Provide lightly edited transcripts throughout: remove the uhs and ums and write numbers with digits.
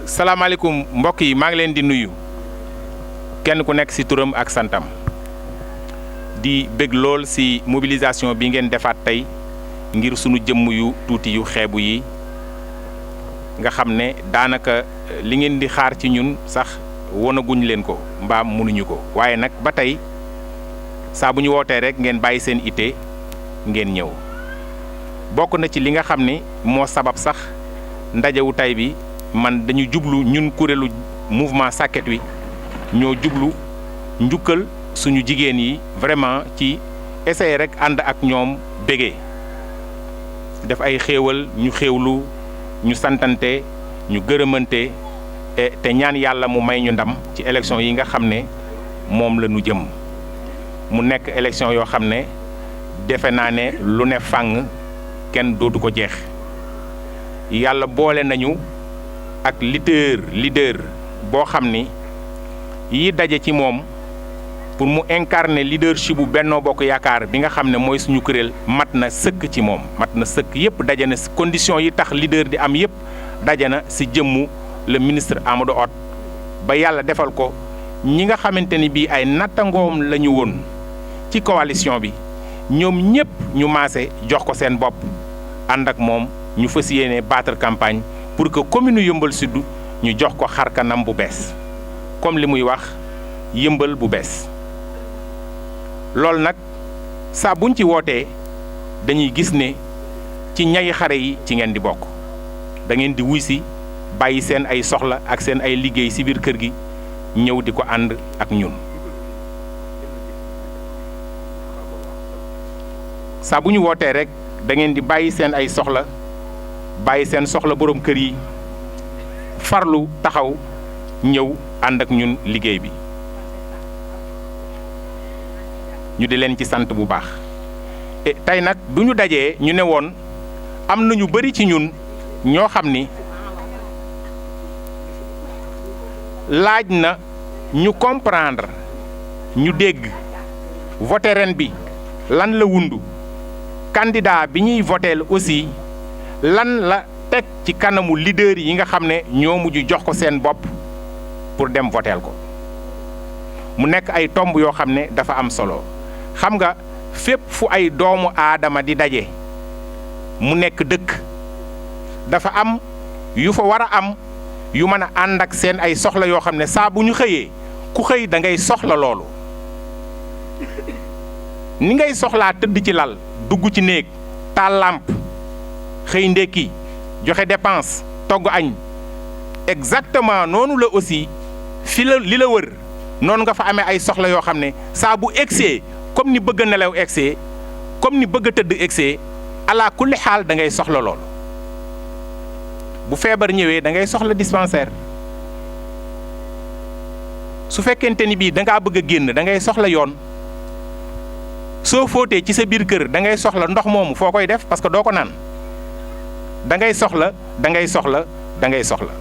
salaamaaleykum mbokk yi maa ngi leen di nuyu kenn ku nekk ci turam ak santam di bëgg lool ci mobilisation bi ngeen defaat tey ngir sunu jëmm yu tuuti yu xeebu yi nga xam ne daanaka li ngeen di xaar ci ñun sax wonaguñ leen ko mbaam mënuñu ko waaye nag ba tey saa bu ñu wootee rek ngeen bàyyi seen ité ngeen ñëw bokk na ci li nga xam ne moo sabab sax ndajewu tey bi man dañu jublu ñun kuréelu mouvement Sakket Wi ñoo jublu njukkal suñu jigéen yi vraiment ci essayer rek ànd ak ñoom bégee def ay xéewal ñu xéewlu ñu santante ñu gërëmante te ñaan yàlla mu may ñu ndam ci élection yi nga xam ne moom la ñu jëm mu nekk élection yoo xam ne defe naa ne lu ne fàng kenn dootu ko jeex yàlla boole nañu ak leader boo xam ni yi daje ci moom pour mu incarner leadership bu Benno Bokk Yaakaar bi nga xam ne mooy suñu kuréel mat na sëkk ci moom mat na sëkk yëpp daje na conditions yi tax leader di am yëpp daje na ci jëmmu le ministre Amadou Hott ba yàlla defal ko ñi nga xamante ni bii ay nattangoom la ñu woon ci coalition bi ñoom ñëpp ñu maase jox ko seen bopp ànd ak moom ñu fas yéene battre campagne pour que commune Yeumbeul Sud ñu jox ko xar kanam bu bees comme li muy wax yëmbal bu bees loolu nag saa buñ ci wootee dañuy gis ne ci ñayi xare yi ci ngeen di bokk da ngeen di wuy si bàyyi seen ay soxla ak seen ay liggéey ci biir kër gi ñëw di ko ànd ak ñun saa bu ñu wootee rek da ngeen di bàyyi seen ay soxla bàyyi seen soxla borom kër yi farlu taxaw ñëw ànd ak ñun liggéey bi ñu di leen ci sant bu baax tey nag du ñu dajee ñu ne woon am na ñu bari ci ñun ñoo xam ni laaj na ñu comprendre ñu dégg voté ren bi lan la wundu candidat bi ñuy voteel aussi lan la teg ci kanamu leader yi nga xam ne ñoo mujj jox ko seen bopp pour dem voteel ko mu nekk ay tomb yoo xam ne dafa am solo xam nga fépp fu ay doomu aadama di daje mu nekk dëkk dafa am yu fa war a am yu mën a ànd ak seen ay soxla yoo xam ne saa bu ñu xëyee ku xëy da ngay soxla loolu ni ngay soxlaa tëdd ci lal dugg ci néeg taal làmp xëy ndekki joxe dépense togg añ exactement noonu la aussi fi la li la wër noonu nga fa amee ay soxla yoo xam ne saa bu egsee comme ni bëgg nelaw egsee comme ni bëgg a tëdd egsee ala kulli xaal da ngay soxla loolu bu feebar ñëwee da ngay soxla dispensaire su fekkente ni bii da ngaa bëgg a génn da ngay soxla yoon soo fóotee ci sa biir kër da ngay soxla ndox moomu foo koy def parce que doo ko naan da ngay soxla da ngay soxla da ngay soxla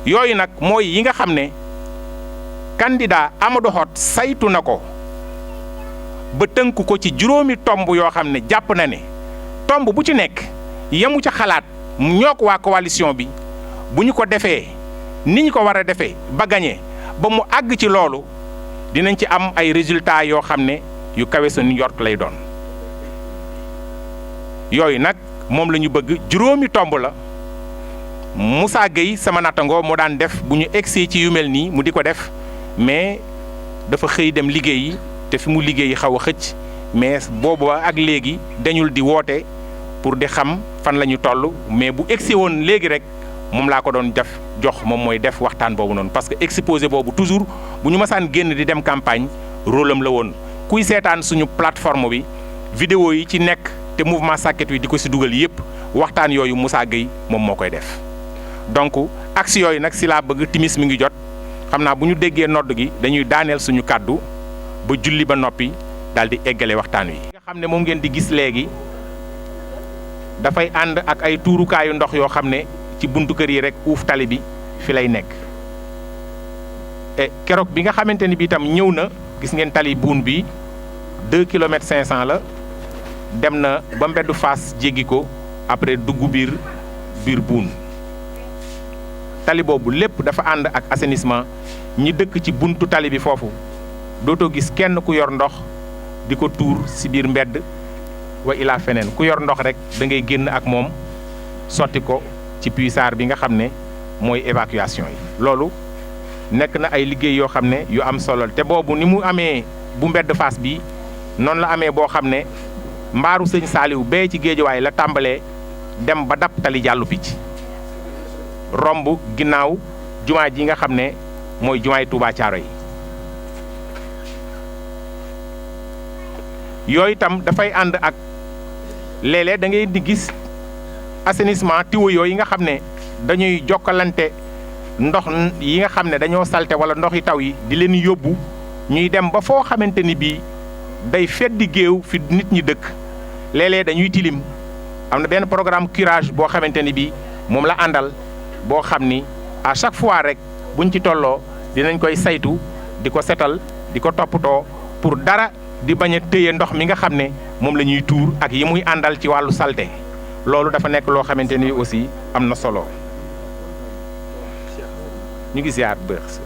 yooyu nag mooy yi nga xam ne candidat Amadou Hott saytu na ko ba tënk ko ci juróomi tomb yoo xam ne jàpp na ne tomb bu ci nekk yemu ca xalaat ñoo ko waa coalition bi bu ñu ko defee ni ñu ko war a defee ba gañe ba mu àgg ci loolu dinañ ci am ay résultats yoo xam ne yu kawe sa njort lay doon yooyu nag moom la ñu bëgg juróomi tomb la Moussa Gueye sama nattangoo moo daan def bu ñu egsee ci yu mel nii mu di ko def mais dafa xëy dem liggéeyi te fi mu liggéeyi xaw a xëcc mais boobu ak léegi dañul di woote pour di xam fan la ñu toll mais bu egsee woon léegi rek moom laa ko doon def jox moom mooy def waxtaan boobu noonu parce que exposé boobu toujours bu ñu masaan génn di dem campagne rôle am la woon kuy seetaan suñu plateforme bi vidéo yi ci nekk te mouvement Sakket Wi di ko si dugal yépp waxtaan yooyu Moussa Gueye moom moo koy def donc axe yooyu nag si laa bëgg timis mi ngi jot xam naa bu ñu déggee nodd gi dañuy daaneel suñu kàddu ba julli ba noppi daal di eggale waxtaan wi. nga xam ne moom ngeen di gis léegi dafay ànd ak ay tuurukaayu ndox yoo xam ne ci buntu kër yi rek uuf tali bi fi lay nekk keroog bi nga xamante ni bi itam ñëw na gis ngeen tali buun bi 2 kilomètres 500 la dem na ba mbeddu Fass jéggi ko après dugg biir buun tali boobu lépp dafa ànd ak assainissement ñi dëkk ci buntu tali bi foofu dootoo gis kenn ku yor ndox di ko tuur si biir mbedd wa ilaa feneen ku yor ndox rek da ngay génn ak moom sotti ko ci puisard bi nga xam ne mooy évacuation yi. loolu nekk na ay liggéey yoo xam ne yu am solo te boobu ni mu amee bu mbedd Fass bi noonu la amee boo xam ne mbaaru sëñ Saaliw bee ci Géejawaay la tàmbalee dem ba dab tali jàllu picc romb ginnaaw jumaa ji nga xam ne mooy jumaay Touba Thiaroye yi yooyu itam dafay ànd ak léeg-léeg da ngay di gis assainissement tuyau yooyu nga xam ne dañuy jokkalante ndox yi nga xam ne dañoo salte wala ndox yi taw yi di leen yóbbu ñuy dem ba foo xamante ni bii day feddi géew fi nit ñi dëkk léeg-léeg dañuy tilim am na benn programme curage boo xamante ni bii moom la àndal boo xam ni à chaque fois rek buñ ci tolloo dinañ koy saytu di ko setal di ko toppatoo pour dara di bañ a téye ndox mi nga xam ne moom la ñuy tuur ak yi muy àndal ci wàllu salte loolu dafa nekk loo xamante ni aussi am na solo ñu ngi ziar baax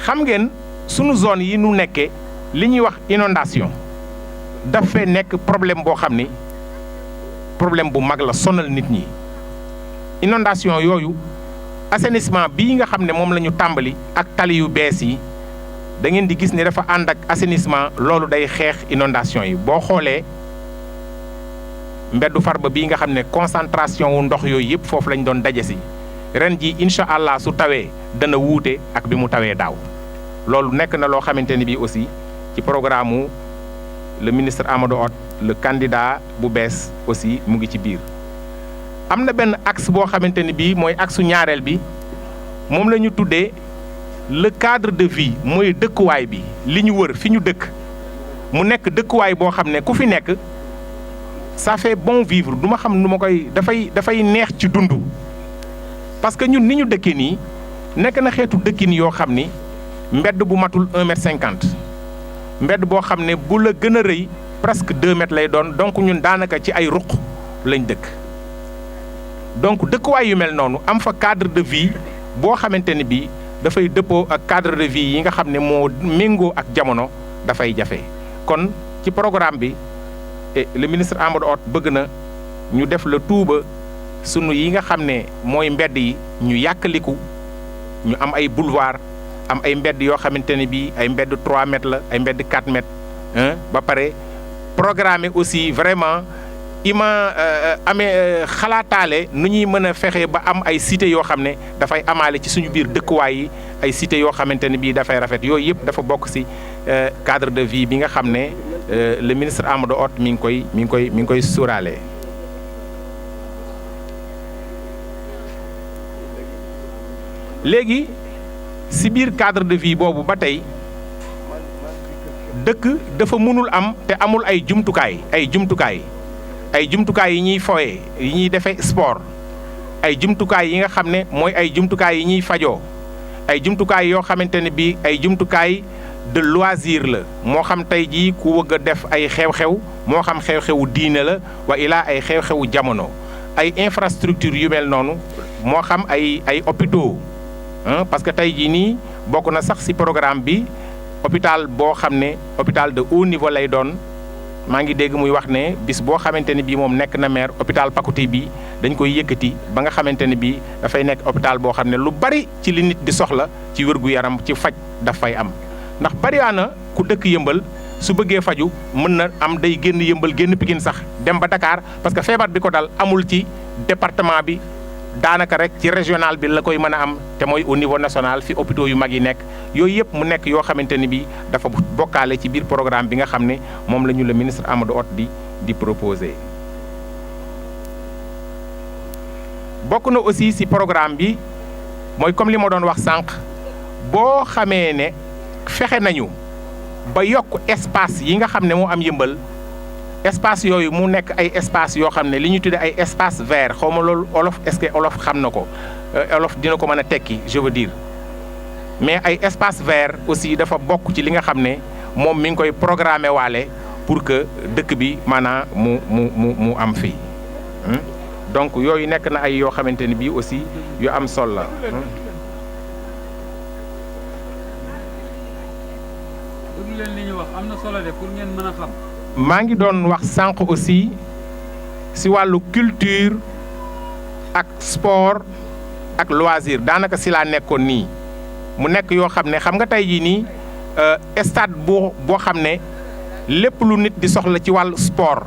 xam ngeen sunu zone yi nu nekkee li ñuy wax inondation dafay nekk problème boo xam ni problème bu mag la sonal nit ñi inondation yooyu assainissement bii nga xam ne moom la ñu tàmbali ak tali yu bees yi da ngeen di gis ne dafa ànd ak assainissement loolu day xeex inondation yi boo xoolee mbeddu Farba bii nga xam ne concentration wu ndox yooyu yëpp foofu lañ doon daje si ren ji incha allah su tawee dana wuute ak bi mu tawee daaw loolu nekk na loo xamante ni bii aussi ci programme mu le ministre Amadou Hott le candidat bu bees aussi mu ngi ci biir. am na benn axe boo xamante ni bii mooy axe su ñaareel bi moom la ñu tuddee le cadre de vie mooy dëkkuwaay bi li ñu wër fi ñu dëkk mu nekk dëkkuwaay boo xam ne ku fi nekk ça fait bon vivre du ma xam nu ma koy dafay neex ci dund. parce que ñun ni ñu dëkkee nii nekk na xeetu dëkkin yoo xam ni mbedd bu matul 1,50 m mbedd boo xam ne bu la gën a rëy presque 2 mètres lay doon donc ñun daanaka ci ay ruq lañ dëkk. donc dëkkuwaay yu mel noonu am fa cadre de vie boo xamante ni bii dafay dëppoo ak cadre de vie yi nga xam ne moo méngoo ak jamono dafay jafe. kon ci programme bi le ministre Amadou Hott bëgg na ñu def le tout ba sunu yi nga xam ne mooy mbedd yi ñu yàkkaliku ñu am ay boulevard am ay mbedd yoo xamante ne bii ay mbedd 3 mètres la ay mbedd 4 mètres ba pare programmer aussi vraiment amee xalaataale nu ñuy mën a fexe ba am ay cité yoo xam ne dafay amaale ci suñu biir dëkkuwaay yi ay cité yoo xamante ne bii dafay rafet yooyu yëpp dafa bokk ci cadre de vie bi nga xam ne le ministre Amadou Hott mi ngi koy sóoraale. léegi ci biir cadre de vie boobu ba tey dëkk dafa mënul am te amul ay jumtukaay yi ñuy foyee yi ñuy defee sport ay jumtukaay yi nga xam ne mooy ay jumtukaay yi ñuy fajoo ay jumtukaay yoo xamante ne bii ay jumtukaay de loisir la moo xam tey jii ku bëgg a def ay xew-xew moo xam xew-xewu diine la wa ilaa ay xew-xewu jamono ay infrastructure yu mel noonu moo xam ay hôpitaux parce que tey jii nii bokk na sax ci programme bi hôpital boo xam ne hôpital de haut niveau lay doon maa ngi dégg muy wax ne bis boo xamante ne bii moom nekk na maire hôpital Pakouti bi dañ koy yëkkati ba nga xamante ne bii dafay nekk hôpital boo xam ne lu bari ci li nit di soxla ci wér-gu-yaram ci faj daf fay am. ndax bariwaana ku dëkk yëmbal su bëggee faju mën na am day génn yëmbal génn Pikine sax dem ba Dakar parce que feebar bi ko dal amul ci département bi. daanaka rek ci régional bi la koy mën a am te mooy au niveau national fi hôpitaux yu mag yi nekk yooyu yëpp mu nekk yoo xamante ni bi dafa bokkaale ci biir programme bi nga xam ne moom la ñu le ministre Amadou Hott di proposé. bokk na aussi ci programme bi mooy comme li ma doon wax sànq boo xamee ne fexe nañu ba yokk espace yi nga xam ne moo am yëmbal. espace yooyu mu nekk ay espace yoo xam ne li ñu tuddee ay espace vert xaw ma loolu olof est-ce que olof xam na ko olof dina ko mën a tekki je veux dire mais ay espace vert aussi dafa bokk ci li nga xam ne moom mi ngi koy programmer waale pour que dëkk bi maanaam mu am fii donc yooyu nekk na ay yoo xamante ni bii aussi yu am solo la. déglu leen li ñu wax am na solo de pour ngeen mën a xam. maa ngi doon wax sànq aussi si wàllu culture ak sport ak loisir daanaka si laa nekkoon nii mu nekk yoo xam ne xam nga tey jii nii stade boo xam ne lépp lu nit di soxla ci wàllu sport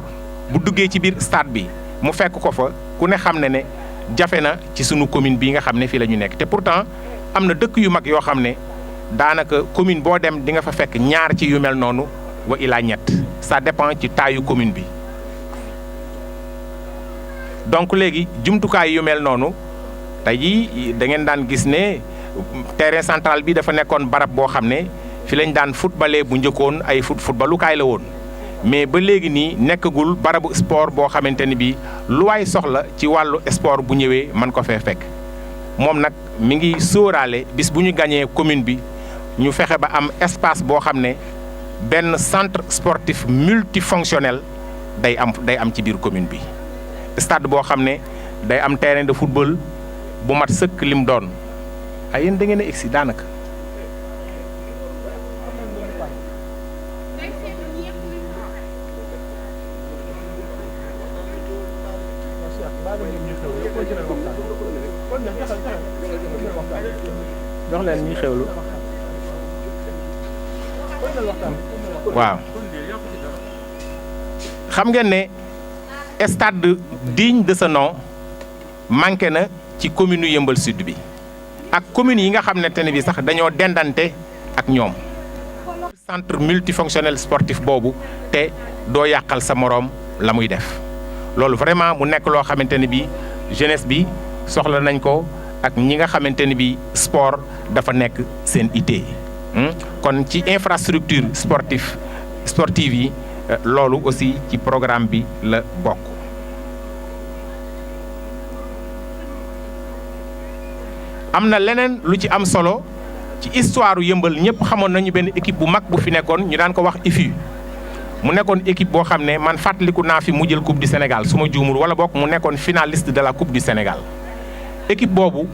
bu duggee ci biir stade bi mu fekk ko fa ku ne xam ne jafe na ci sunu commune bii nga xam ne fii la ñu nekk te pourtant am na dëkk yu mag yoo xam ne daanaka commune boo dem di nga fa fekk ñaar ci yu mel noonu wa ilaa ñett ça dépend ci taayu commune bi. donc léegi jumtukaay yu mel noonu tey jii da ngeen daan gis ne terrain central bi dafa nekkoon barab boo xam ne fi lañ daan footballé bu njëkkoon ay footballukaay la woon mais ba léegi nii nekkagul barabu sport boo xamante ni bii lu waay soxla ci wàllu sport bu ñëwee mën ko fee fekk moom nag mi ngi sóoraale bis bu ñu gañee commune bi ñu fexe ba am espace boo xam ne benn centre sportif multifonctionnel day am ci biir commune bi. stade boo xam ne day am terrain de football bu mat sëkk lim doon ay yéen da ngeen a egsi daanaka. jox leen ñuy xewlu. waaw xam ngeen ne stade digne de ce nom manqué na ci commune Yeumbeul Sud bi ak commune yi nga xam ne te ne bi sax dañoo dendante ak ñoom centre multifonctionnel sportif boobu te doo yàqal sa moroom la muy def loolu vraiment mu nekk loo xamante ne bi jeunesse bi soxla nañ ko ak ñi nga xamante ne bi sport dafa nekk seen ité kon ci infrastructure sportive yi loolu aussi ci programme bi la bokk. am na leneen lu ci am solo ci histoire Yeumbeul ñëpp xamoon nañu benn équipe bu mag bu fi nekkoon ñu daan ko wax IFU mu nekkoon équipe boo xam ne man fàttaliku naa fi mu jël coupe du Sénégal su ma juumul wala bokk mu nekkoon finaliste de la coupe du Sénégal équipe boobu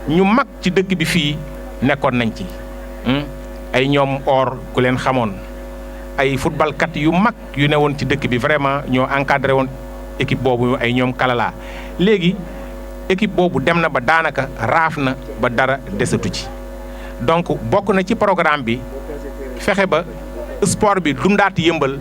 ñu mag ci dëkk bi fii nekkoon nañ ci. ay ñoom or ku leen xamoon ay footballkat yu mag yu ne woon ci dëkk bi vraiment ñoo encadré woon équipe boobu ay ñoom kalala léegi équipe boobu dem na ba daanaka raaf na ba dara desatu ci donc bokk na ci programme bi fexe ba sport bi dundaat Yeumbeul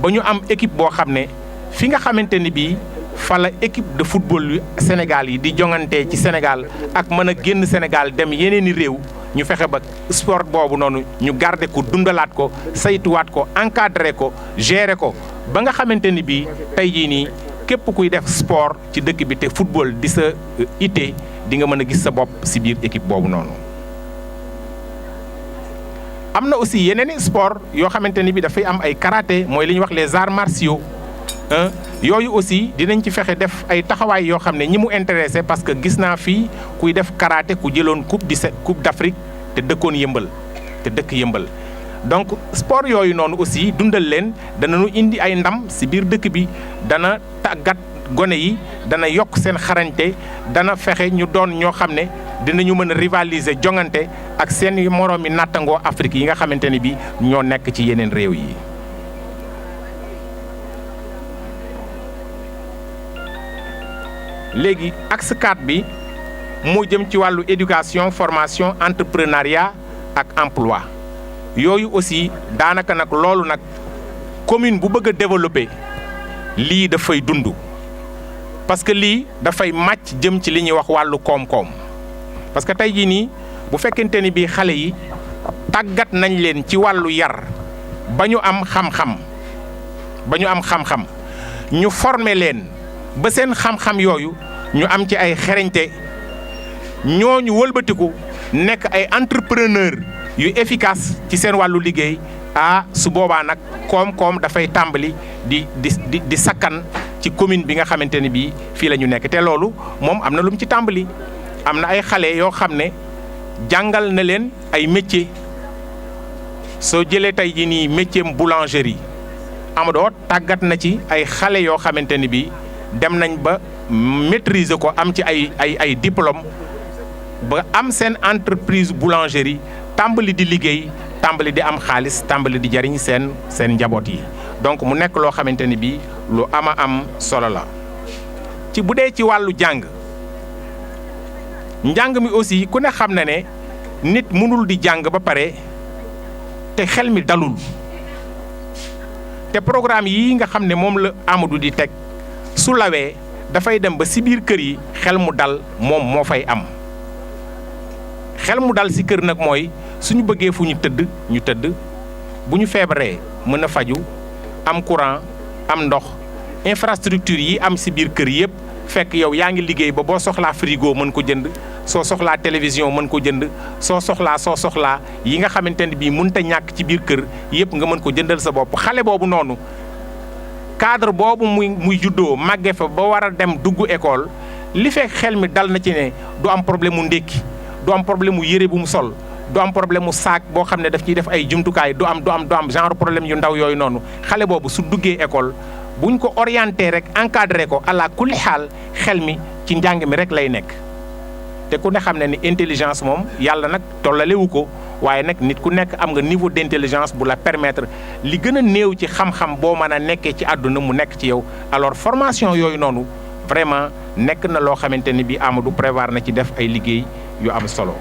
ba ñu am équipe boo xam ne fi nga xamante ni bii fa la équipe de football yu Sénégal yi di jongante ci Sénégal ak mën a génn Sénégal dem yeneeni réew ñu fexe ba sport boobu noonu ñu garder ko dundalaat ko saytuwaat ko encadrer ko gérer ko ba nga xamante ni bii tey jii nii képp kuy def sport ci dëkk bi te football di sa ité di nga mën a gis sa bopp si biir équipe boobu noonu. am na aussi yeneen sport yoo xamante ni bi dafay am ay karaté mooy li ñuy wax les arts martiaux yooyu aussi dinañ ci fexe def ay taxawaay yoo xam ne ñi mu intéressé parce que gis naa fii kuy def karaté ku jëloon coupe d'Afrique te dëkkoon Yeumbeul te dëkk Yeumbeul donc sport yooyu noonu aussi dundal leen danañu indi ay ndam si biir dëkk bi dana tàggat gone yi dana yokk seen xarañte dana fexe ñu doon ñoo xam ne dinañu mën a rivaliser jongante ak seen moroomi nattangoo Afrique yi nga xamante ni bi ñoo nekk ci yeneen réew yi. léegi axe 4 bi moo jëm ci wàllu éducation formation entrepreneuriat ak emploi yooyu aussi daanaka nag loolu nag commune bu bëgg a développer lii dafay dund parce que lii dafay màcc jëm ci li ñuy wax wàllu koom-koom parce que tey jii nii bu fekkente ni bii xale yi tàggat nañ leen ci wàllu yar ba ñu am xam-xam ñu former leen ba seen xam-xam yooyu ñu am ci ay xereñte ñooñu wëlbatiku nekk ay entrepreneur yu efficace ci seen wàllu liggéey su boobaa nag koom-koom dafay tàmbali di sakkan ci commune bi nga xamante ni bii fii la ñu nekk te loolu moom am na lu mu ci tàmbali am na ay xale yoo xam ne jàngal na leen ay métier soo jëlee tey jii nii métier boulangerie Amadou tàggat na ci ay xale yoo xamante ni bii dem nañ ba maîtriser ko am ci ay diplôme ba am seen entreprise boulangerie tàmbali di liggéey tàmbali di am xaalis tàmbali di jariñ seen njaboot yi donc mu nekk loo xamante ni bii lu ama am solo la. ci bu dee ci wàllu njàng mi aussi ku ne xam na ne nit mënul di jàng ba pare te xel mi dalul te programme yii nga xam ne moom la Amadou di teg su lawee dafay dem ba si biir kër yi xel mu dal moom moo fay am xel mu dal si kër nag mooy suñu bëggee fu ñu tëdd bu ñu feebaree mën a faju am courant am ndox infrastructure yi am si biir kër yëpp fekk yow yaa ngi liggéey ba boo soxlaa frigo mën ko jënd soo soxlaa télévision mën ko jënd soo soxlaa yi nga xamante ne bii mënut a ñàkk ci biir kër yëpp nga mën ko jëndal sa bopp xale boobu noonu cadre boobu muy juddoo màgge fa ba war a dem dugg école li fekk xel mi dal na ci ne du am problème mu ndékki du am problème mu yére bu mu sol du am problème mu saak boo xam ne daf ciy def ay jumtukaay du am genre problème yu ndaw yooyu noonu xale boobu su duggee école buñ ko orienté rek encadré ko ala kulli xaal xel mi ci njàng mi rek lay nekk te ku ne xam ne ni intelligence moom yàlla nag tollalewu ko waaye nag nit ku nekk am nga niveau d'intelligence bu la permettre li gën a néew ci xam-xam boo mën a nekkee ci àdduna mu nekk ci yow alors formation yooyu noonu vraiment nekk na loo xamante ni bi Amadou prévoir na ci def ay liggéey yu am solo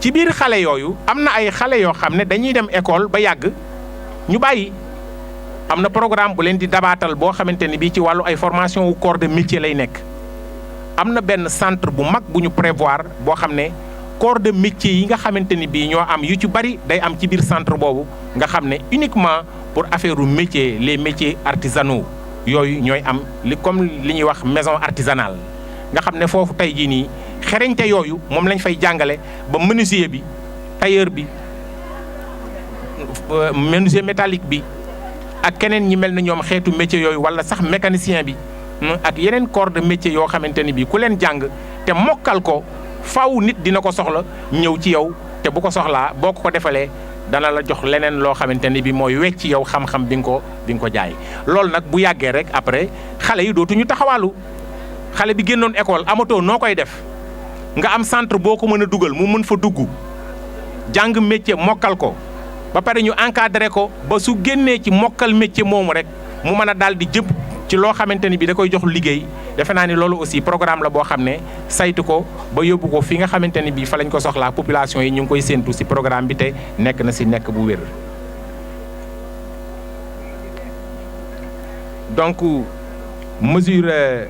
ci biir xale yooyu am na ay xale yoo xam ne dañuy dem école ba yàgg ñu bàyyi am na programme bu leen di dabaatal boo xamante ni bii ci wàllu ay formation wu corps de métier lay nekk am na benn centre bu mag bu ñu prévoir boo xam ne corps de métier yi nga xamante ni bii ñoo am yu ci bari day am ci biir centre boobu nga xam ne uniquement pour affaire u métier les métiers artisanaux yooyu ñooy am comme li ñuy wax maison artisanale nga xam ne foofu tey jii nii xereñte yooyu moom lañ fay jàngale ba menuisier bi tailleur bi menuisier métallique bi ak keneen ñi mel na ñoom xeetu métier yooyu wala sax mécanicien bi ak yeneen corps de métier yoo xamante ni bii ku leen jàng te mokkal ko faw nit dina ko soxla ñëw ci yow te bu ko soxlaa boo ko defalee dana la jox leneen loo xamante ni bii mooy wecc ci yow xam-xam bi nga ko jaay. loolu nag bu yàggee rek après xale yi dootuñu taxawaalu xale bi génnoon école amatoo noo koy def nga am centre boo ko mën a dugal mu mën fa dugg jàng métier mokkal ko. ba pare ñu encadré ko ba su génnee ci mokkal métier moomu rek mu mën a daal di jëpp ci loo xamante ni bi da koy jox liggéey defe naa ni loolu aussi programme la boo xam ne saytu ko ba yóbbu ko fi nga xamante ni bi fa lañ ko soxlaa population yi ñu ngi koy séentu si programme bi te nekk na si nekk bu wér. donc mesure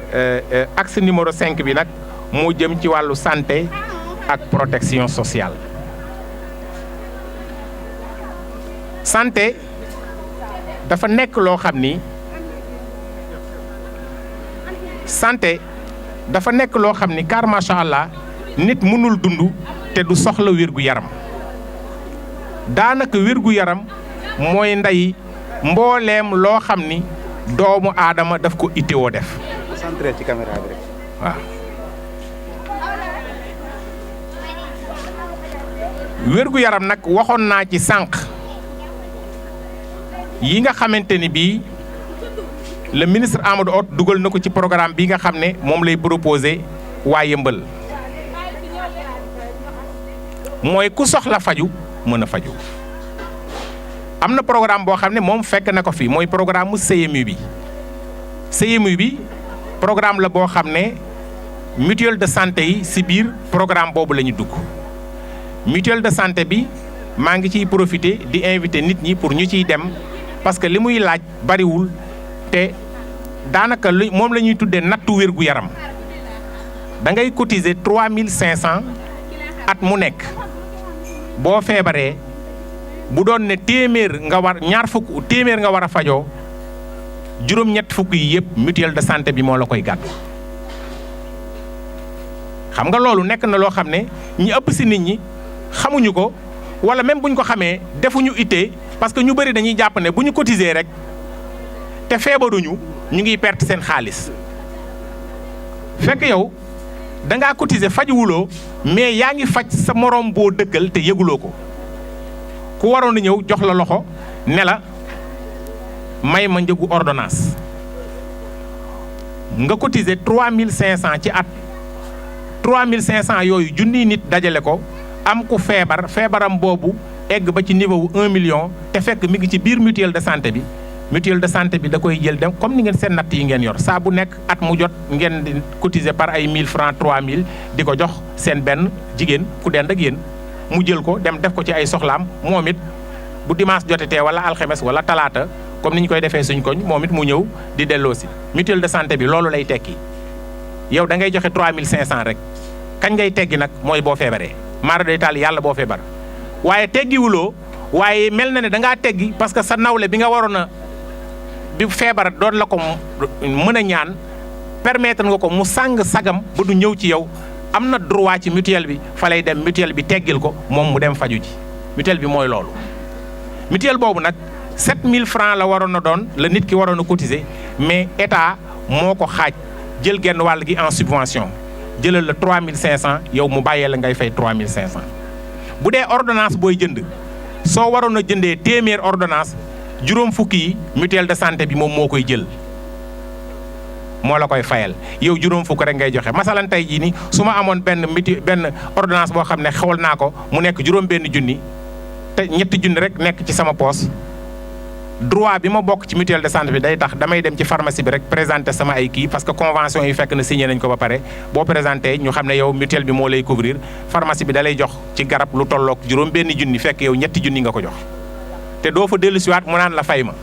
axe numéro 5 bi nag moo jëm ci wàllu santé ak protection sociale. santé dafa nekk loo xam ni car macha allah nit mënul dund te du soxla wér-gu-yaram daanaka wér-gu-yaram mooy ndey mbooleem loo xam ni doomu aadama daf ko itteewoo def. centré ci caméra bi rek. waaw wér-gu-yaram nag waxoon naa ci sànq. yi nga xamante ni bii le ministre Amadou Hott dugal na ko ci programme bi nga xam ne moom lay proposé waa Yëmbal mooy ku soxla faju mën a faju am na programme boo xam ne moom fekk na ko fi mooy programme mu CMU bi programme la boo xam ne mutuelle de santé yi si biir programme boobu la ñu dugg mutuelle de santé bi maa ngi ciy profité di invité nit ñi pour ñu ciy dem parce que li muy laaj bariwul te daanaka moom la ñuy tuddee nattu wér-gu-yaram da ngay cotiser 3500 at mu nekk boo feebaree bu doon ne téeméer nga war a fajoo juróom-ñett fukk yi yëpp mutuelle de santé bi moo la koy gàddu. xam nga loolu nekk na loo xam ne ñi ëpp si nit ñi xamuñu ko wala même buñ ko xamee defuñu ittee parce que ñu bëri dañuy jàpp ne bu ñu cotiser rek te feebaruñu ñu ngi perte seen xaalis fekk yow da ngaa cotiser fajuwuloo mais yaa ngi faj sa moroom boo dëkkal te yëguloo ko ku waroon a ñëw jox la loxo ne la may ma njëgu ordonnance nga cotiser 3500 ci at 3500 yooyu junniy nit dajale ko am ku feebaram boobu egg ba ci niveau wu 1 million te fekk mi ngi ci biir mutuelle de santé bi da koy jël dem comme ni ngeen seen natt yi ngeen yor saa bu nekk at mu jot ngeen di cotiser par ay 1000 francs 3000 di ko jox seen benn jigéen ku dend ak yéen mu jël ko dem def ko ci ay soxlaam moom it bu dimanche jotetee wala alxemes wala talaata comme ni ñu koy defee suñ koñ moom it mu ñëw di delloosi mutuelle de santé bi loolu lay tekki yow da ngay joxe 3500 rek kañ ngay teggi nag mooy boo feebaree maara day taal yàlla boo feebar waaye teggiwuloo waaye mel na ne da ngaa teggi parce que sa nawle bi nga waroon a bi feebar doon la ko mën a ñaan permettre nga ko mu sàng sagam ba du ñëw ci yow am na droit ci mutuelle bi fa lay dem mutuelle bi teggil ko moom mu dem faju ji mutuelle bi mooy loolu. mutuelle boobu nag 7000 francs la waroon a doon la nit ki waroon a cotiser mais état moo ko xaaj jël genn wàll gi en subvention jëlal la 3500 yow mu bàyyee la ngay fay 3500 bu dee ordonnance booy jënd soo waroon a jëndee téeméer ordonnance juróom fukki yi mutuelle de santé bi moom moo koy jël moo la koy fayal yow juróom fukk rek ngay joxe masalan tey jii ni su ma amoon benn ordonnance boo xam ne xewal naa ko mu nekk juróom benn junni te ñetti junni rek nekk ci sama poos droit bi ma bokk ci mutuelle de santé bi day tax damay dem ci pharmacie bi rek présenter sama ay kii parce que convention yi fekk na signé nañ ko ba pare boo présenté ñu xam ne yow mutuelle bi moo lay couvrir pharmacie bi da lay jox ci garab lu tolloog juróom benn junni fekk yow ñetti junni nga ko jox te doo fa dellu siwaat mu naan la fay ma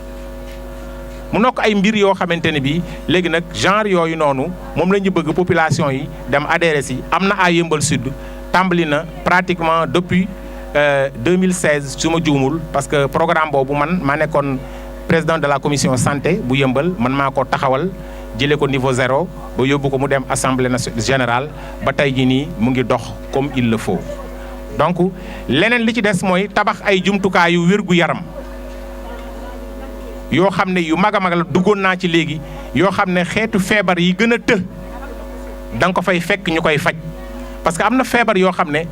mu nokk ay mbir yoo xamante ne bii léegi nag genre yooyu noonu moom la ñu bëgg population yi dem adhéré si am na à Yeumbeul Sud tàmbali na pratiquement depuis 2016 su ma juumul parce que programme boobu man maa nekkoon président de la commission santé bu Yeumbeul man maa ko taxawal jëlee ko niveau 0 ba yóbbu ko mu dem assemblée générale ba tey jii nii mu ngi dox comme il le faut donc leneen li ci des mooy tabax ay jumtukaay yu wérgu yaram yoo xam ne yu mag a mag la duggoon naa ci léegi yoo xam ne xeetu feebar yi gën a da nga ko fay fekk ñu koy faj parce que am na feebar yoo xam ne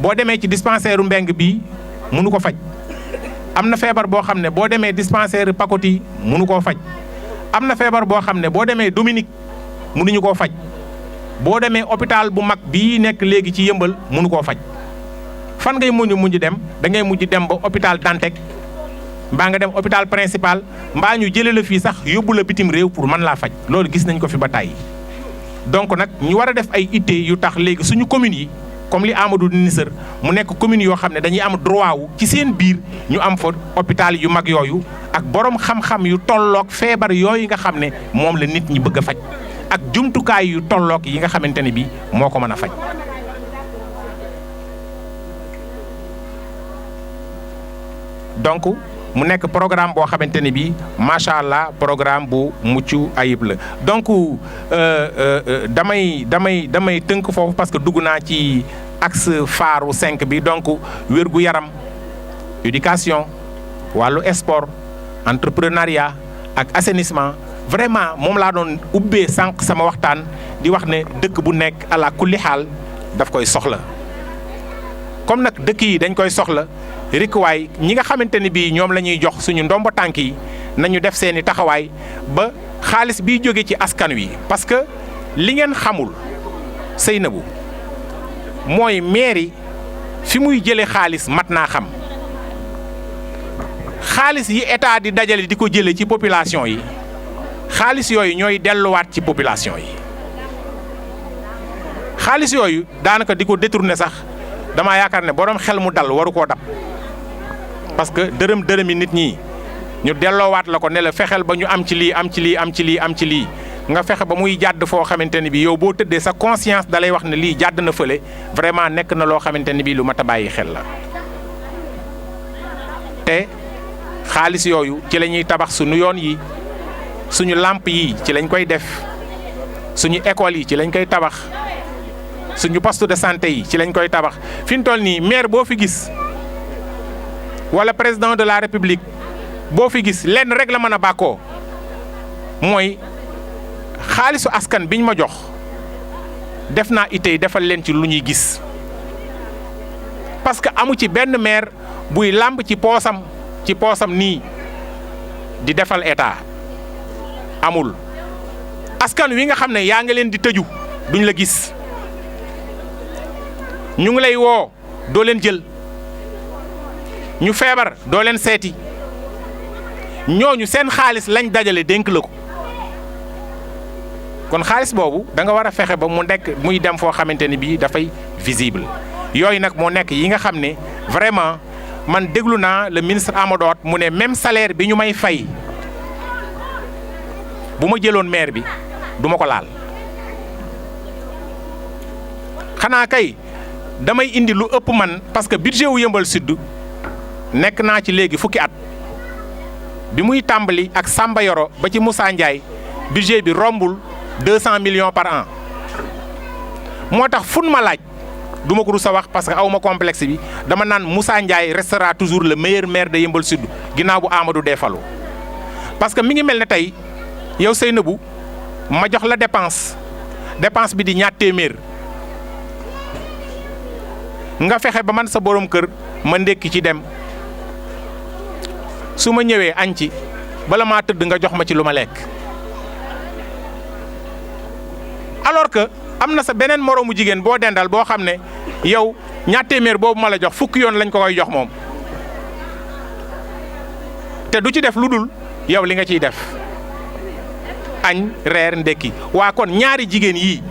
boo demee ci dispensaire u Mbeng bii mënu ko faj am na feebar boo xam ne boo demee dispensaire Pakoti mënu koo faj am na feebar boo xam ne boo demee Dominique mënuñu koo faj boo demee hôpital bu mag bii nekk léegi ci Yeumbeul mënu koo faj fan ngay mujj dem da ngay mujj dem ba hôpital Dantec mbaa nga dem hôpital principal mbaa ñu jëlee la fii sax yóbbu la bitim réew pour mën laa faj loolu gis nañ ko fi ba tàyyi donc nag ñu war a def ay itte yu tax léegi suñu communes yi comme li Amadou di nisër mu nekk communes yoo xam ne dañuy am droit wu ci seen biir ñu am fa hôpital yu mag yooyu ak borom xam-xam yu tolloog feebar yooyu nga xam ne moom la nit ñi bëgg a faj ak jumtukaay yu tolloog yi nga xamante ne bii moo ko mën a faj. donc mu nekk programme boo xamante ne bii macha allah programme bu mucc ayib la donc damay tënk foofu parce que dugg naa ci axe phare 5 bi donc wérgu yaram éducation wàllu sport entrepreneuriat ak assainissement vraiment moom laa doon ubbee sànq sama waxtaan di wax ne dëkk bu nekk ala kulli xaal daf koy soxla comme nag dëkk yi dañ koy soxla. rikuwaay ñi nga xamante ne bii ñoom la ñuy jox suñu ndombo tànk yi nañu def seeni taxawaay ba xaalis biy jóge ci askan wi parce que li ngeen xamul Seynabou mooy mairie fi muy jëlee xaalis mat naa xam xaalis yi état di dajale di ko jëlee ci population yi xaalis yooyu ñooy delluwaat ci population yi xaalis yooyu daanaka di ko détourner sax damaa yaakaar ne borom xel mu dal waru koo dab. parce que dërëmi nit ñi ñu delloowaat la ko ne la fexeel ba ñu am ci lii am ci lii am ci lii am ci lii nga fexe ba muy jàdd foo xamante ne bii yow boo tëddee sa conscience da lay wax ne lii jàdd na fële vraiment nekk na loo xamante ne bii lu mat a bàyyi xel la. te xaalis yooyu ci la ñuy tabax suñu yoon yi suñu làmp yi ci lañ koy def suñu école yi ci lañ koy tabax suñu poste de santé yi ci lañ koy tabax fi mu toll nii maire boo fi gis. wala président de la république boo fi gis lenn rek la mën a bàkkoo mooy xaalisu askan biñ ma jox def naa itey defal leen ci lu ñuy gis parce que amu ci benn maire buy làmb ci poosam nii di defal état amul askan wi nga xam ne yaa nga leen di tëju duñ la gis ñu ngi lay woo doo leen jël ñu feebar doo leen seeti ñooñu seen xaalis lañ dajale dénk la ko kon xaalis boobu da nga war a fexe ba mu nekk muy dem foo xamante ni bii dafay visible yooyu nag moo nekk yi nga xam ne vraiment man déglu naa le ministre Amadou Hott mu ne même salaire bi ñu may fay bu ma jëloon maire bi du ma ko laal xanaa kay damay indi lu ëpp man parce que budget wu Yeumbeul Sud nekk naa ci léegi fukki at bi muy tàmbali ak Samba Yoro ba ci Moussa Ndiaye budget bi rombul 200 millions par an moo tax fun ma laaj du ma ko rus a wax parce que aw ma complexe bi dama naan Moussa Ndiaye restera toujours le meilleur maire de Yeumbeul Sud ginnaaw bu Amadou dee falu parce que mi ngi mel ne tey yow Seynabou ma jox la dépense bi di ñaar téeméer nga fexe ba man sa borom kër ma ndékki ci dem su ma ñëwee añ ci bala maa tëdd nga jox ma ci lu ma lekk alors que am na sa beneen moroomu jigéen boo dendal boo xam ne yow ñaar téeméer boobu ma la jox fukki yoon lañ ko koy jox moom te du ci def lu dul yow li nga ciy def añ reer ndekki waa kon ñaari jigéen yii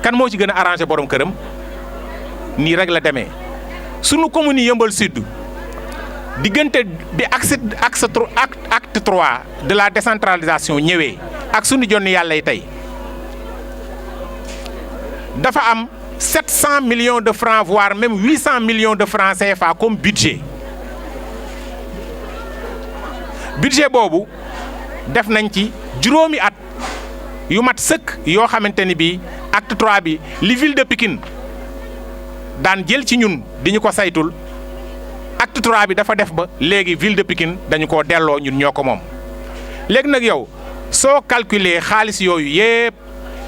kan moo ci gën a arrangé borom këram nii rek la demee sunu commune yi Yeumbeul Sud diggante bi acte 3 de la décentralisation ñëwee ak sunu jonni yàlla yi tey dafa am 700 millions de francs voire même 800 millions de francs CFA comme budget boobu def nañ ci juróomi at yu mat sëkk yoo xamante ni bii acte 3 bi li ville de Pikine daan jël ci ñun di ñu ko saytul acte 3 bi dafa def ba léegi ville de Pikine dañu koo delloo ñun ñoo ko moom léegi nag yow soo calculer xaalis yooyu yépp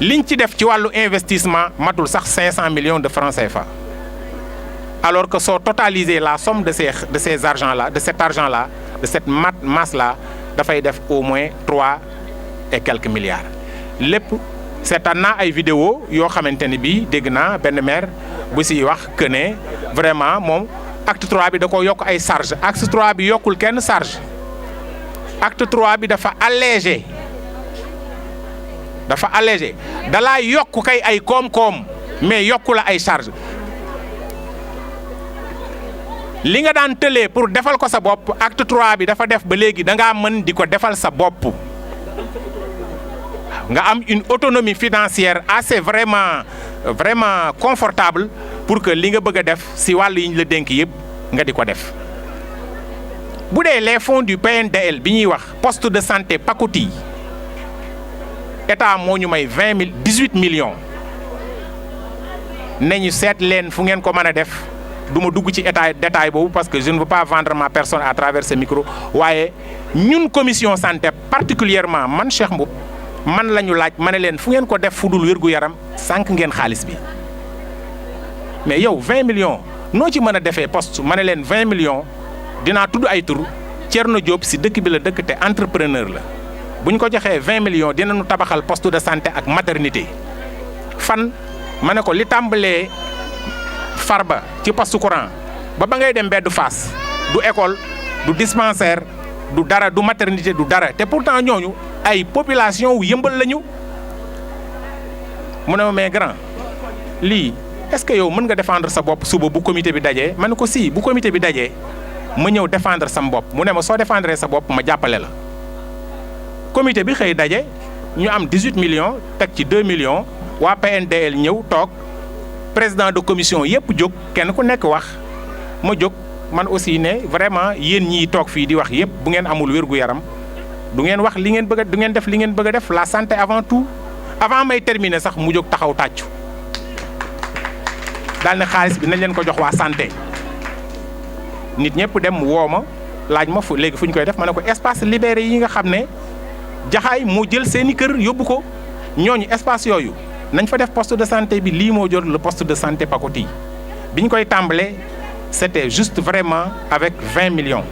liñ ci def ci wàllu investissement matul sax 500 millions de francs CFA alors que soo totaliser la somme de ces argents là de cet argent là de cette masse là dafay def au moins 3 et quelques milliards lépp seetaan naa ay vidéo yoo xamante ni bii dégg naa benn maire bu siy wax que ne vraiment moom acte 3 bi da ko yokk ay charge acte 3 bi yokkul kenn charge acte 3 bi dafa allégé dalaa yokk kay ay koom-koom mais yokku la ay charge li nga daan tëlee pour defal ko sa bopp acte 3 bi dafa def ba léegi da ngaa mën di ko defal sa bopp nga am une autonomie financière assez vraiment confortable pour que li nga bëgg a def si wàll yi ñu la dénk yëpp nga di ko def bu dee les fonds du PNDL bi ñuy wax poste de santé Pakouti état moo ñu may 18 millions ne ñu seet leen fu ngeen ko mën a def du ma dugg ci détail boobu parce que je ne veux pas vendre ma personne à travers ce micro waaye ñun commission santé particulièrement man Cheikh Mboup man la ñu laaj ma ne leen fu ngeen ko def fu dul wér-gu-yaram sànq ngeen xaalis bi mais yow 20 millions noo ci mën a defee poste ma ne leen 20 millions dinaa tudd ay tur Thierno Diop si dëkk bi la dëkk te entrepreneur la bu ñu ko joxee 20 millions dinañu tabaxal poste de santé ak maternité fan ma ne ko li tàmbalee Farba ci poste courant ba ngay dem mbeddu Fass du école du dispensaire du dara du maternité du dara te pourtant ñooñu ay population wu Yeumbeul lañu mu ne ma mais grand lii est-ce que yow mën nga défendre sa bopp suba bu comité bi dajee ma ne ko si bu comité bi dajee ma ñëw défendre sam bopp mu ne ma soo défendre sa bopp ma jàppale la comité bi xëy daje ñu am 18 millions teg ci 2 millions waa PNDL ñëw toog président de commission yëpp jóg kenn ku nekk wax ma jóg man aussi ne vraiment yéen ñii toog fii di wax yëpp bu ngeen amul wér-gu-yaram du ngeen wax li ngeen bëgg a du ngeen def li ngeen bëgg a def la santé avant tout avant may terminer sax mu jóg taxaw tàccu daal ne xaalis bi nañ leen ko jox waa santé nit ñëpp dem woo ma laaj ma fu léegi fu ñu koy def ma ne ko espace libéré yi nga xam ne jaxaay moo jël seeni kër yóbbu ko ñooñu espace yooyu nañ fa def poste de santé bi lii moo jot le poste de santé Pakouti bi ñu koy tàmbalee c'était juste vraiment avec 20 millions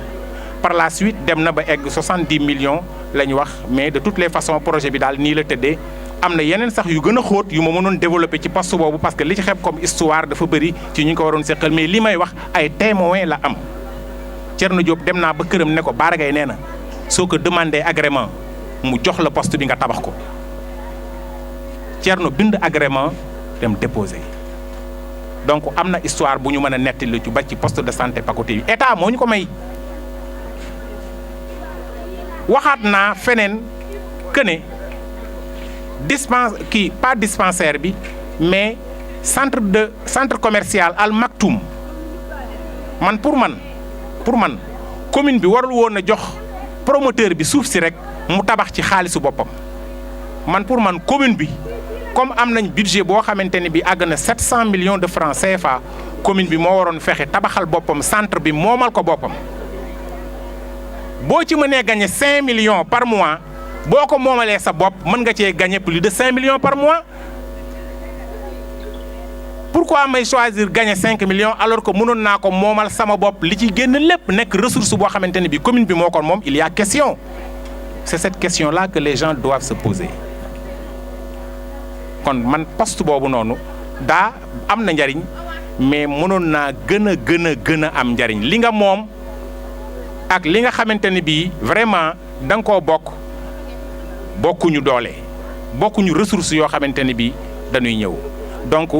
par la suite dem na ba egg 70 millions la ñu wax mais de toutes les façons projet bi daal nii la tëddee am na yeneen sax yu gën a xóot yu ma mënoon développer ci poste boobu parce que li ci xeeb comme histoire dafa bëri ci ñu ko waroon seqal mais li may wax ay témoins la am Thierno Diop dem naa ba këram ne ko Bara Gaye nee na soo ko demandé agrément mu jox la poste bi nga tabax ko Thierno bind agrément dem déposé donc am na histoire bu ñu mën a nettali ci ba ci poste de santé Pacoté yi état moo ñu ko may waxaat naa feneen que ne pas dispensaire bi mais centre commercial Al Maktoum man pour man commune bi warul woon a jox promoteur bi suuf si rek mu tabax ci xaalisu boppam man pour man commune bi comme am nañ budget boo xamante ne bi àgg na 700 millions de francs CFA commune bi moo waroon fexe tabaxal boppam centre bi moomal ko boppam boo ci mënee gagné 5 millions par mois boo ko moomalee sa bopp mën nga cee gagné plus de 5 millions par mois pourquoi may choisir gagné 5 millions alors que mënoon naa ko moomal sama bopp li ci génn lépp nekk ressource boo xamante ne bi commune bi moo ko moom il y a question c'est cette question là que les gens doivent se poser kon man poste boobu noonu daa am na njariñ mais mënoon naa gën a am njariñ li nga moom ak li nga xamante ne bii vraiment da nga koo bokkuñu doole bokkuñu ressources yoo xamante ne bii dañuy ñëw donc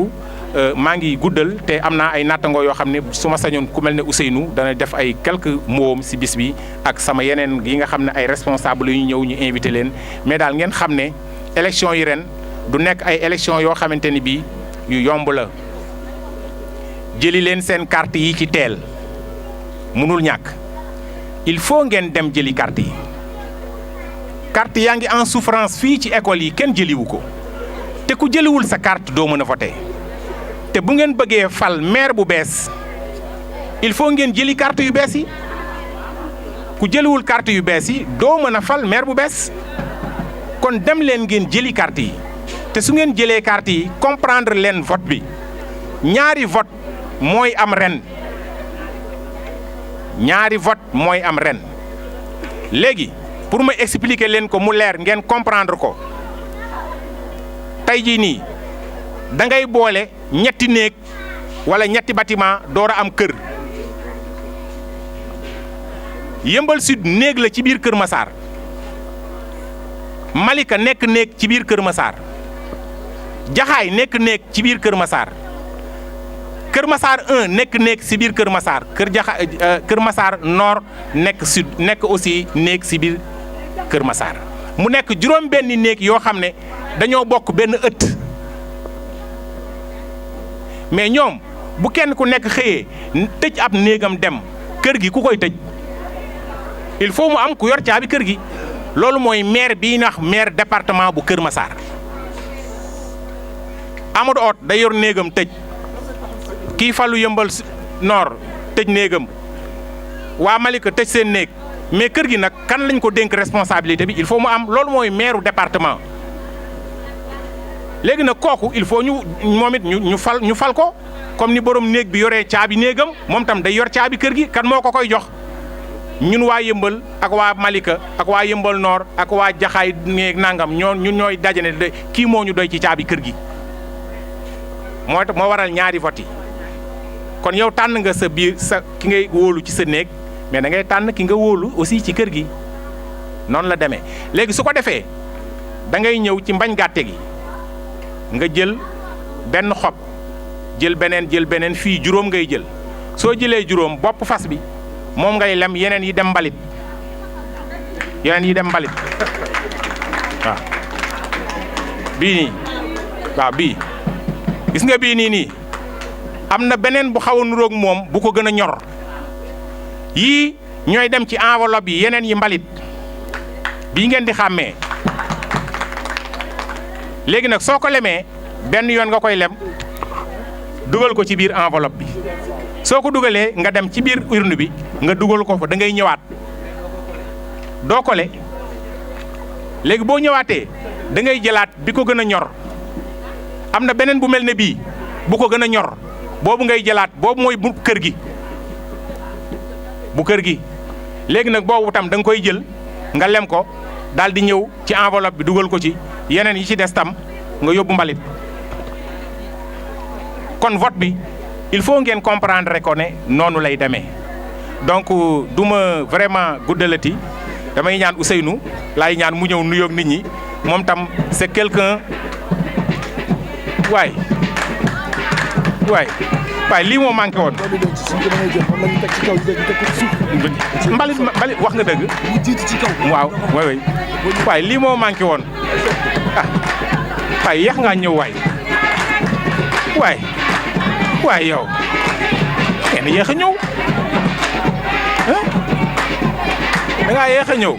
maa ngi guddal te am naa ay nattangoo yoo xam ne su ma sañoon ku mel ne Ousseynou dana def ay quelques mots ci bis bi ak sama yeneen yi nga xam ne ay responsables yu ñëw ñu invité leen mais daal ngeen xam ne élection yi ren du nekk ay élection yoo xamante ni bii yu yomb la jëli leen seen carte yi ci teel mënul ñàkk il faut ngeen dem jëli carte yi carte yaa ngi en souffrance fii ci école yi kenn jëliwu ko te ku jëliwul sa carte doo mën a voter te bu ngeen bëggee fal maire bu bees il faut ngeen jëli carte yu bees yi ku jëliwul carte yu bees yi doo mën a fal maire bu bees kon dem leen ngeen jëli carte yi te su ngeen jëlee carte yi comprendre leen vote bi ñaari vote mooy am ren léegi pour ma expliquer leen ko mu leer ngeen comprendre ko tey jii nii da ngay boole ñetti néeg wala ñetti bâtiment door a am kër Yeumbeul Sud néeg la ci biir Kër Massar Malika nekk néeg ci biir Kër Massar Jaxaay nekk néeg ci biir Kër Massar Kër Massar 1 nekk néeg ci biir Kër Massar Kër Massar Nord nekk sud nekk aussi néeg ci biir Kër Massar mu nekk juróom benni néeg yoo xam ne dañoo bokk benn ëtt mais ñoom bu kenn ku nekk xëyee tëj ab néegam dem kër gi ku koy tëj il faut mu am ku yor caabi kër gi loolu mooy maire bii nax maire département bu Kër Massar Amadou Hott day yor néegam tëj kii falu Yeumbeul Nord tëj néegam waa Malika tëj seen néeg mais kër gi nag kan lañ ko dénk responsabilité bi il faut mu am loolu mooy maire département léegi nag kooku il faut moom it ñu fal ko comme ni borom néeg bi yoree caabi néegam moom tam day yor caabi kër gi kan moo ko koy jox ñun waa Yeumbeul ak waa Malika ak waa Yeumbeul Nord ak waa Jaxaay néeg nangam ñun ñooy dajane kii moo ñu doy ci caabi kër gi moo waral ñaari vote yi kon yow tànn nga sa biir sa ki ngay wóolu ci sa néeg mais da ngay tànn ki nga wóolu aussi ci kër gi noonu la demee léegi su ko defee da ngay ñëw ci mbañ gàtte gi nga jël benn xob jël beneen fii juróom ngay jël soo jëlee juróom bopp fas bi moom ngay lem yeneen yi dem mbalit waaw bii nii waaw bii gis nga bii nii am na beneen bu xaw a nuroog moom bu ko gën a ñor yii ñooy dem ci enveloppe yi yeneen yi mbalit bii ngeen di xàmmee léegi nag soo ko lemee benn yoon nga koy lem dugal ko ci biir enveloppe bi soo ko dugalee nga dem ci biir urne bi nga dugal ko fa da ngay ñëwaat doo kole léegi boo ñëwaatee da ngay jëlaat bi ko gën a ñor am na beneen bu mel ne bii bu ko gën a ñor boobu ngay jëlaat boobu mooy bu kër gi léegi nag boobu tam da nga koy jël nga lem ko daal di ñëw ci enveloppe bi dugal ko ci yeneen yi ci des tam nga yóbbu mbalit kon vote bi il faut ngeen comprendre rek ko ne noonu lay demee donc du ma vraiment guddalati damay ñaan Ousseynou laay ñaan mu ñëw nuyoog nit ñi moom tam c'est quelqu'un waay lii moo manqué woon. mbalit wax nga dëgg. waaw waay lii moo manqué woon waay yéex ngaa ñëw waay yow kenn yéex a ñëw da ngaa yéex a ñëw.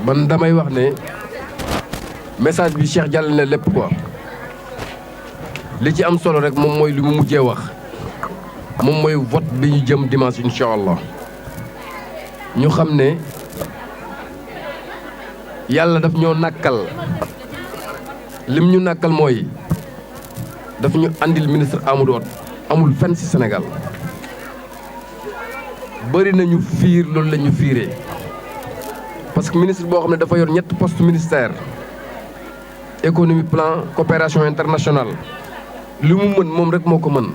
man damay wax ne message bi Cheikh jàll na lépp quoi li ci am solo rek moom mooy li mu mujjee wax moom mooy vote bi ñu jëm dimanche incha allah ñu xam ne yàlla daf ñoo nàkkal lim ñu nàkkal mooy daf ñu andil ministre Amadou Hott amul fenn ci Sénégal bëri nañu fiir loolu la ñu fiiree parce que ministre boo xam ne dafa yor ñett poste ministère économie plan coopération internationale li mu mën moom rek moo ko mën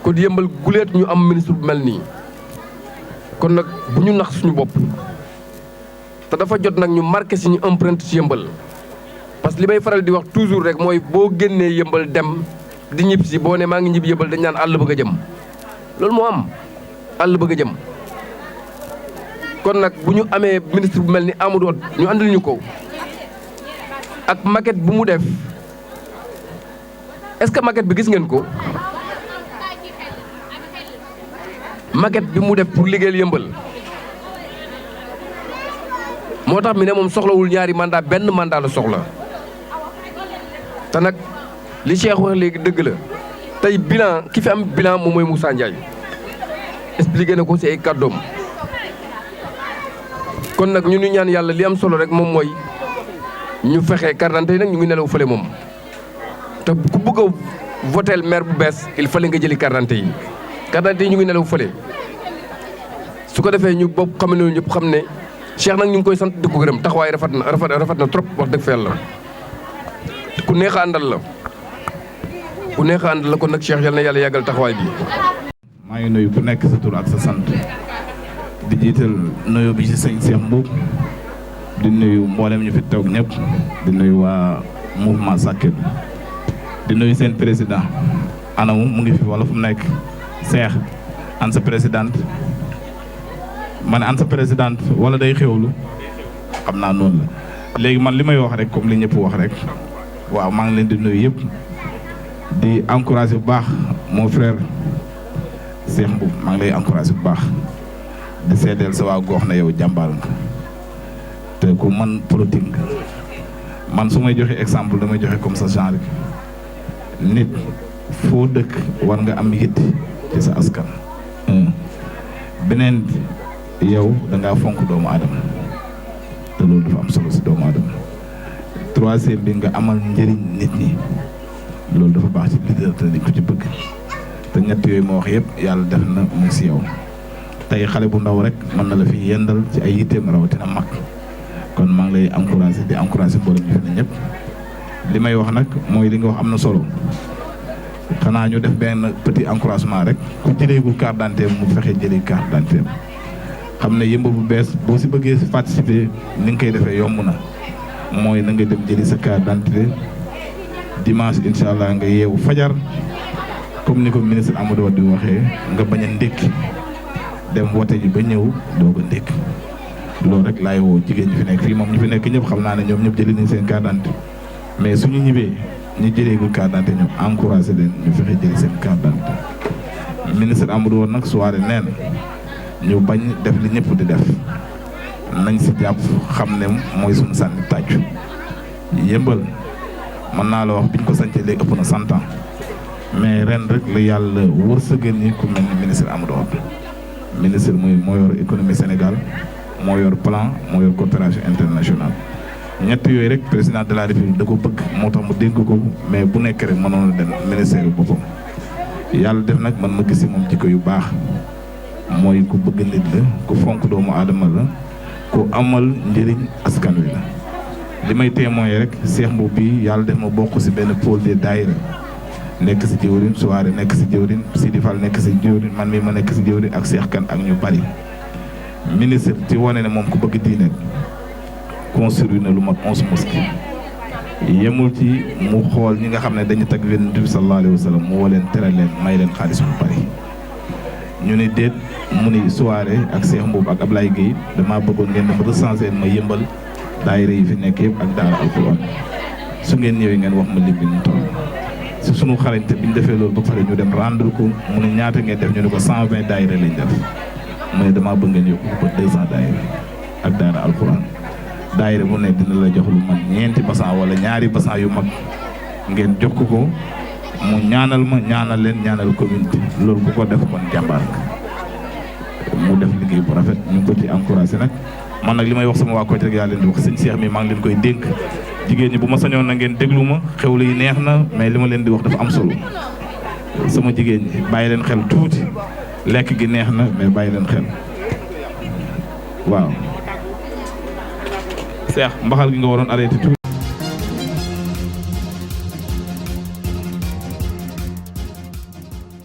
kon yëmbal guleet ñu am ministre bu mel nii kon nag bu ñu nax suñu bopp te dafa jot nag ñu marqué suñu empreinte ci yëmbal parce que li may faral di wax toujours rek mooy boo génnee yëmbal dem di ñib si boo ne maa ngi ñib yëmbal dañ naan àll bëgg a jëm loolu moo am àll bëgg a jëm kon nag bu ñu amee ministre bu mel ni Amadou Hott ñu andil ñu ko ak maquette bu mu def est-ce que maquette bi gis ngeen ko maquette bi mu def pour liggéeyal yëmbal moo tax mi ne moom soxlawul ñaari mandat benn mandat la soxla te nag li Cheikh wax léegi dëgg la tey bilan ki fi am bilan moom mooy Moussa Ndiaye expliqué na ko ci ay kàddoom kon nag ñu ñaan yàlla li am solo rek moom mooy ñu fexe carte d'identité yi nag ñu ngi nelaw fële moom te ku bëgg a votel maire bu bees il fallait nga jëli carte d'identité yi carte d'identité yi ñu ngi nelaw fële su ko defee ñu bopp xam ne ñëpp xam ne Cheikh nag ñu ngi koy sant di ko gërëm taxawaay rafet na trop wax dëgg fa yàlla ku neex a àndal la kon nag Cheikh yal na yàlla yàggal taxawaay bi. maa ngi nuyu ku nekk sa tur ak sa sant di jiital nuyu bi ci sëñ Cheikh Mboub di nuyu mboolem ñu fi toog ñëpp di nuyu waa mouvement Sakir di nuyu seen président anamu mu ngi fi wala fu mu nekk Cheikh an sa présidente ma ne an sa présidente wala day xewlu xam naa noonu la léegi man li may wax rek comme li ñëpp wax rek waaw maa ngi leen di nuyu yëpp di encourager bu baax mon frère Cheikh Mboub maa ngi lay encourager bu baax di seedeel sa waa gox na yow jàmbaar nga te ku man politique man su may joxe exemple damay joxe comme ça genre nit foo dëkk war nga am yitt ci sa askan. beneen yow da ngaa fonk doomu aadama te loolu dafa am solo si doomu aadama troisième bi nga amal njëriñ nit ñi loolu dafa baax ci leader te dañ ko ci bëgg te ñett yooyu ma wax yëpp yàlla def na mu si yow tey xale bu ndaw rek mën na la fi yendal ci ay yitteem rawatina mag kon maa ngi lay encouragé di encouragé mboolem ñu fi ne ñëpp li may wax nag mooy li nga wax am na solo xanaa ñu def benn petit encouragement rek ku jëleegul carte d'identité mu fexe jëlee carte d'identité xam ne yëmbal bu bees boo si bëggee participer ni nga koy defee yomb na mooy na nga dem jëli sa carte d'identité dimanche incha allah nga yeewu fajar comme ni ko ministre Amadou Hott di waxee nga bañ a ndékki dem wote ji ba ñëw doo ko ndékki loolu rek laay woo jigéen ñi fi nekk fii moom ñu fi nekk ñëpp xam naa ne ñoom ñëpp jëli nañ seen carte d'identité mais suñu ñibbee ñu jëleegul carte d'identité ñu encouragé leen ñu fexe jëli seen carte d'identité ministre Amadou Hott nag soirée neen ñu bañ def li ñëpp di def nañ si jàpp xam ne mooy suñu sànni tàccu yëmbal mën naa la wax biñ ko sañcee léegi ëpp na 100 ans mais ren rek la yàlla wërsëgal ñi ku mel ni ministre Amadou Hott ministre moo yor économie Sénégal moo yor plan moo yor coopération internationale ñett yooyu rek président de la république da ko bëgg moo tax mu dénk ko mais bu nekk rek mënoon a dem ministère yu boppam yàlla def nag man ma gis si moom jikko yu baax mooy ku bëgg nit la ku fonk doomu aadama la ku amal njëriñ askan wi la. li may témoigner rek Cheikh Mboup bi yàlla def ma bokk ci benn pôle de daayira nekk ci jëwriñ Souare nekk ci jëwriñ Sidi Fall nekk ci jëwriñ man mii ma nekk ci jëwriñ ak Cheikh Kane ak ñu bari. ministre ci wane ne moom ku bëgg diine construire na lu mat 11 mosquées yemul ci mu xool ñi nga xam ne dañu tag Yonent bi sallallahu alayhi wa sallam mu woo leen tere leen may leen xaalis bu bari. ñu ne déet mu ni Souare ak Cheikh Mboup ak Ablaye Gueye damaa bëggoon ngeen dem recenser ma yëmbal daayira yi fi nekk yëpp ak daara alxuraan su ngeen ñëwee ngeen wax ma lim bi ñu toll. si sunu xarañte bi ñu defee loolu ba pare ñu dem rendre ko mu ne ñaata ngeen def ñu ne ko 120 daayira lañ def mu ne damaa bëgg ngeen yokk ko 200 daayira ak daara alxuraan daayira bu ne dina la jox lu man ñeenti basan wala ñaari basan yu mag ngeen jox ko mu ñaanal ma ñaanal leen ñaanal commune bi loolu bu ko def kon jàmbaar mu def liggéey bu rafet ñu ngi ko ci encouragé nag man nag li may wax sama waa koñ rek yaa leen di wax sëñ Cheikh mi maa ngi leen koy dénk jigéen ñi bu ma sañoon na ngeen déglu ma xewlu yi neex na mais li ma leen di wax dafa am solo sama jigéen ñi bàyyi leen xel tuuti lekk gi neex na mais bàyyi leen xel waaw Cheikh mbaxal gi nga waroon arrêté tuuti